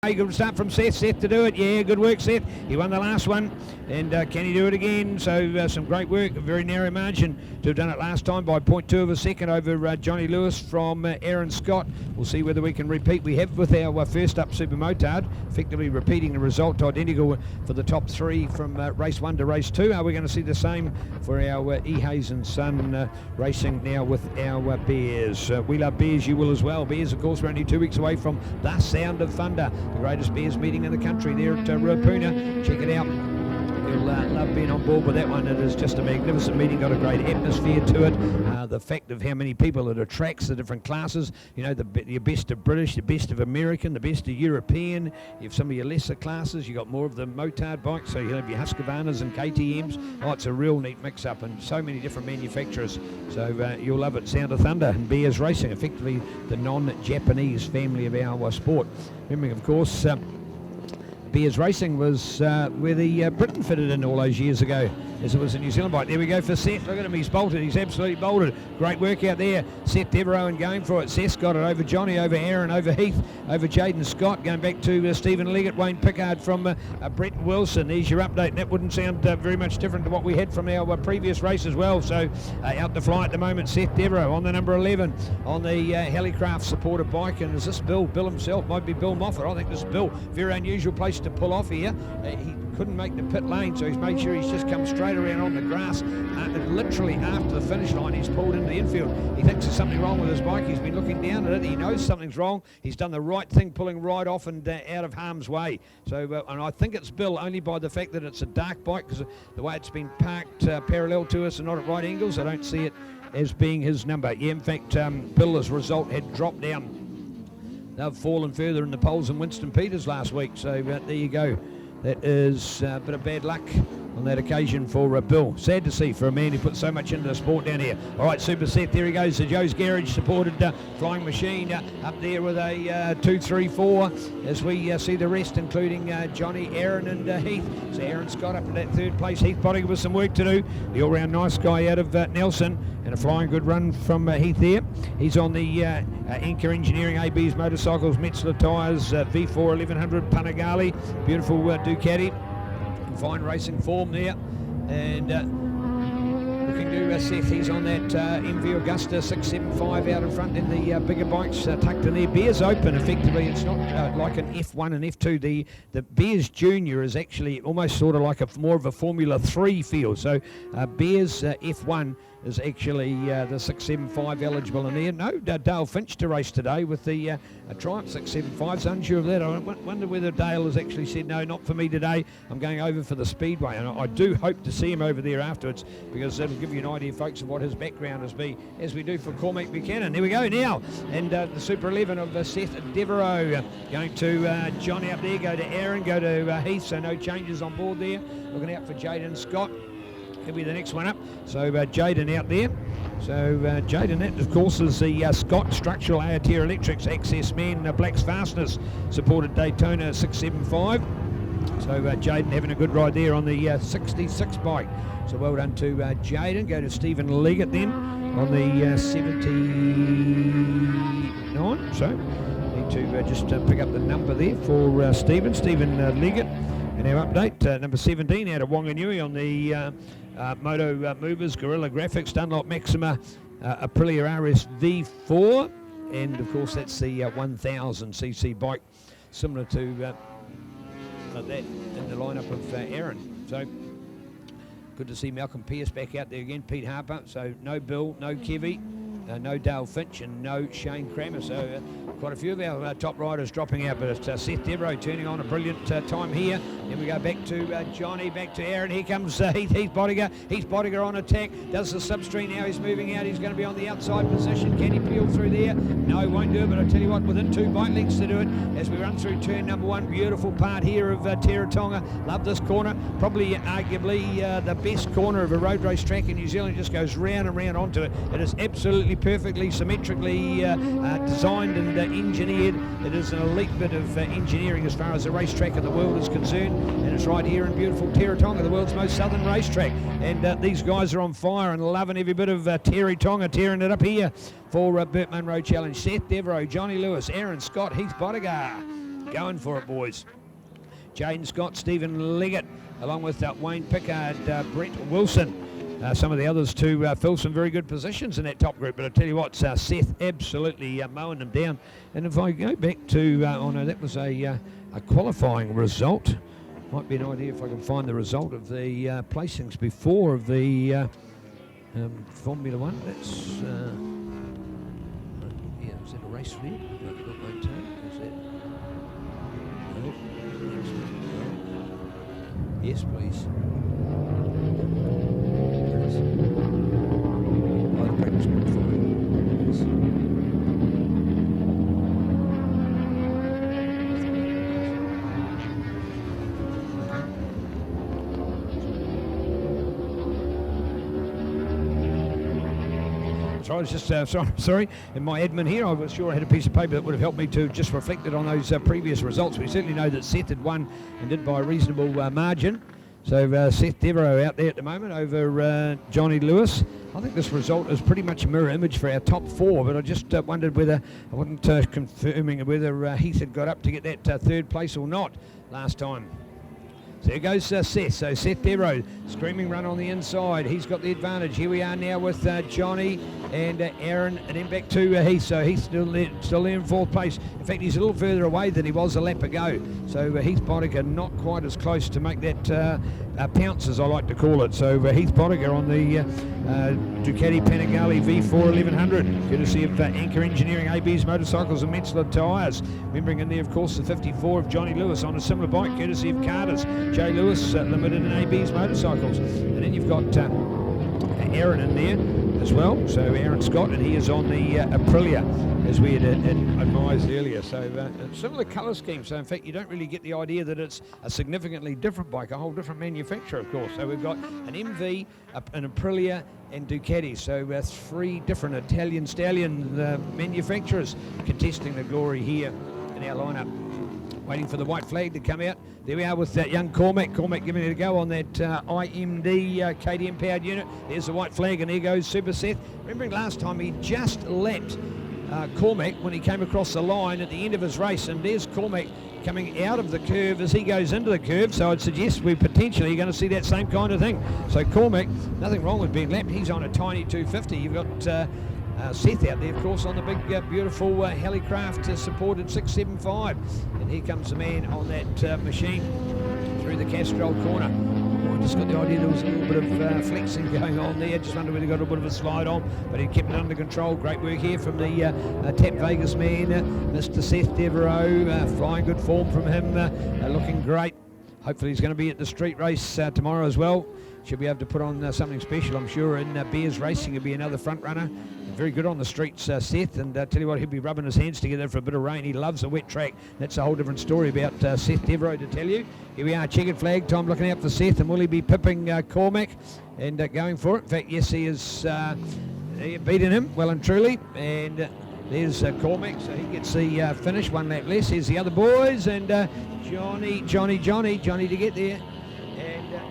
Good start from Seth. Seth to do it. Yeah, good work, Seth. He won the last one. And can he do it again? So some great work. A very narrow margin to have done it last time by 0.2 of a second over Johnny Lewis from Aaron Scott. We'll see whether we can repeat. We have with our first up Super Motard, effectively repeating the result identical for the top three from race 1 to race 2. Are we going to see the same for our E. Hayes and Son racing now with our Bears? We love Bears, you will as well. Bears, of course, we're only 2 weeks away from the Sound of Thunder, the greatest Bears meeting in the country there at Ruapuna. Check it out. You'll love being on board with that one. It is just a magnificent meeting, got a great atmosphere to it. The fact of how many people it attracts, the different classes, you know, your best of British, the best of American, the best of European. You have some of your lesser classes, you got more of the motard bikes, so you have your Husqvarnas and KTMs. Oh, it's a real neat mix-up and so many different manufacturers. So you'll love it. Sound of Thunder and Bears Racing, effectively the non-Japanese family of our sport. Remembering, of course, Bears Racing was where the Britain fitted in all those years ago, as it was a New Zealand bike. There we go for Seth. Look at him, he's bolted. He's absolutely bolted. Great work out there. Seth Devereaux and going for it. Seth's got it over Johnny, over Aaron, over Heath, over Jaden Scott. Going back to Stephen Leggett, Wayne Pickard from Brett Wilson. There's your update. And that wouldn't sound very much different to what we had from our previous race as well. So out to fly at the moment, Seth Devereaux on the number 11 on the Helicraft supported bike. And is this Bill? Bill himself. Might be Bill Moffat. I think this is Bill. Very unusual place to pull off here. He couldn't make the pit lane, so he's made sure he's just come straight around on the grass. Literally after the finish line, he's pulled into the infield. He thinks there's something wrong with his bike. He's been looking down at it. He knows something's wrong. He's done the right thing, pulling right off and out of harm's way. So, and I think it's Bill only by the fact that it's a dark bike, because the way it's been parked parallel to us and not at right angles, I don't see it as being his number. Yeah, in fact, Bill, as a result, had dropped down. They've fallen further in the polls than Winston Peters last week. So there you go. That is a bit of bad luck on that occasion for Bill. Sad to see for a man who put so much into the sport down here. All right, Super Seth, there he goes. The Joe's Garage supported Flying Machine up there with a 2, 3, 4 as we see the rest, including Johnny, Aaron and Heath. So Aaron Scott up in that third place. Heath Bodiger with some work to do. The all-round nice guy out of Nelson, and a flying good run from Heath there. He's on the Anchor Engineering, AB's Motorcycles, Metzler Tyres, V4 1100 Panigale. Beautiful Ducati. Fine racing form there, and looking to Seth. He's on that MV Augusta 675 out in front in the bigger bikes tucked in there. Bears Open, effectively, it's not like an F1 and F2. The Bears Junior is actually almost sort of like more of a Formula 3 feel. So Bears F1 is actually the 675 eligible in there. No Dale Finch to race today with the Triumph 675. So unsure of that. I wonder whether Dale has actually said, no, not for me today. I'm going over for the Speedway. And I do hope to see him over there afterwards, because that'll give you an idea, folks, of what his background has been, as we do for Cormac Buchanan. There we go now. And the Super 11 of Seth Devereaux going to Johnny up there, go to Aaron, go to Heath. So no changes on board there. Looking out for Jaden Scott. He'll be the next one up. So Jaden out there. So Jaden, that of course is the Scott Structural AOTR Electrics Access Man Black's Fastness supported Daytona 675. So Jaden having a good ride there on the 66 bike. So well done to Jaden. Go to Stephen Leggett then on the 79. So need to just pick up the number there for Stephen Leggett. And our update, number 17 out of Wanganui on the Moto Movers, Gorilla Graphics, Dunlop Maxima, Aprilia RS V4. And of course that's the 1000cc bike, similar to that in the lineup of Aaron. So good to see Malcolm Pearce back out there again, Pete Harper. So no Bill, no Kevy, no Dale Finch, and no Shane Kramer. So quite a few of our top riders dropping out, but it's Seth Devereaux turning on a brilliant time here. Then we go back to Johnny, back to Aaron. Here comes Heath Bodiger. Heath Bodiger on attack. Does the slipstream now. He's moving out. He's going to be on the outside position. Can he peel through there? No, won't do it, but I tell you what, within 2 bike lengths to do it as we run through turn number 1. Beautiful part here of Teretonga. Love this corner. Probably arguably the best corner of a road race track in New Zealand. It just goes round and round onto it. It is absolutely perfectly symmetrically designed and engineered. It is an elite bit of engineering as far as the racetrack in the world is concerned, and it's right here in beautiful Teretonga, the world's most southern racetrack. And these guys are on fire and loving every bit of Teretonga, tearing it up here for BurtMunro Challenge. Seth Devereaux, Johnny Lewis, Aaron Scott, Heath Bodiger. going for it, boys. Jaden Scott, Stephen Leggett, along with Wayne Pickard, Brett Wilson. Some of the others to fill some very good positions in that top group. But I tell you what, Seth absolutely mowing them down. And if I go back to, oh no, that was a qualifying result. Might be an idea if I can find the result of the placings before of the Formula One. That's, yeah, was that a race lead? Yes, please. Oh, the practice qualifying. Yes. I was just sorry. In my admin here, I was sure I had a piece of paper that would have helped me to just reflect it on those previous results. We certainly know that Seth had won and did by a reasonable margin. So Seth Devereaux out there at the moment over Johnny Lewis. I think this result is pretty much a mirror image for our top four, but I just wondered whether, I wasn't confirming whether Heath had got up to get that third place or not last time. So there goes Seth. So Seth Devereaux, screaming run on the inside. He's got the advantage. Here we are now with Johnny and Aaron, and then back to Heath. So Heath's still there in fourth place. In fact, he's a little further away than he was a lap ago. So Heath Boddicker not quite as close to make that pounce, as I like to call it. So Heath Boddicker on the Ducati Panigale V4 1100, courtesy of Anchor Engineering, AB's Motorcycles and Metzler Tyres. Remembering in there, of course, the 54 of Johnny Lewis on a similar bike, courtesy of Ctas, J. Lewis Limited and AB's Motorcycles. And then you've got Aaron in there as well, so Aaron Scott, and he is on the Aprilia, as we had advised earlier. So similar colour scheme, so in fact you don't really get the idea that it's a significantly different bike, a whole different manufacturer, of course. So we've got an MV, an Aprilia and Ducati, so three different Italian stallion manufacturers contesting the glory here in our lineup. Waiting for the white flag to come out. There we are with that young Cormac. Cormac giving it a go on that IMD KTM powered unit. There's the white flag, and there goes Super Seth. Remembering last time he just lapped Cormac when he came across the line at the end of his race, and there's Cormac coming out of the curve as he goes into the curve. So I'd suggest we're potentially going to see that same kind of thing. So Cormac, nothing wrong with being lapped. He's on a tiny 250. You've got Seth out there, of course, on the big, beautiful Helicraft supported 675. And here comes the man on that machine through the Castrol corner. Oh, I just got the idea there was a little bit of flexing going on there. Just wondered whether he got a bit of a slide on, but he kept it under control. Great work here from the Tap Vegas man, Mr. Seth Devereaux. Flying good form from him, looking great. Hopefully he's going to be at the street race tomorrow as well. Should be able to put on something special, I'm sure. In Bears Racing, he'll be another front runner. Very good on the streets, Seth. And tell you what, he'll be rubbing his hands together for a bit of rain. He loves a wet track. That's a whole different story about Seth Devereaux to tell you. Here we are, checkered flag time, looking out for Seth. And will he be pipping Cormac and going for it? In fact, yes, he is beating him well and truly. And there's Cormac, so he gets the finish, one lap less. Here's the other boys, and Johnny to get there.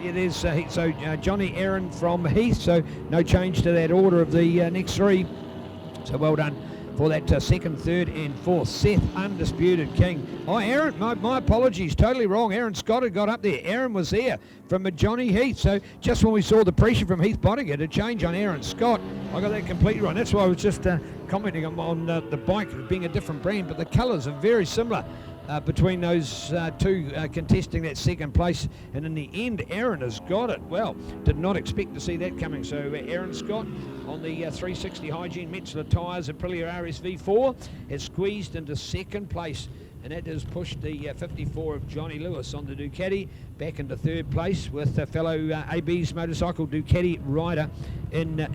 It is so Johnny, Aaron from Heath, so no change to that order of the next three. So well done for that second, third and fourth. Seth, undisputed king. Oh, Aaron, my apologies, totally wrong. Aaron Scott had got up there. Aaron was there from Johnny Heath. So just when we saw the pressure from Heath Boddicker to change on Aaron Scott, I got that completely wrong. That's why I was just commenting on the bike being a different brand, but the colours are very similar. Between those two contesting that second place, and in the end Aaron has got it. Well, did not expect to see that coming. So Aaron Scott on the 360 Hygiene Metzler Tyres Aprilia RSV4 has squeezed into second place, and that has pushed the 54 of Johnny Lewis on the Ducati back into third place with fellow AB's Motorcycle Ducati rider in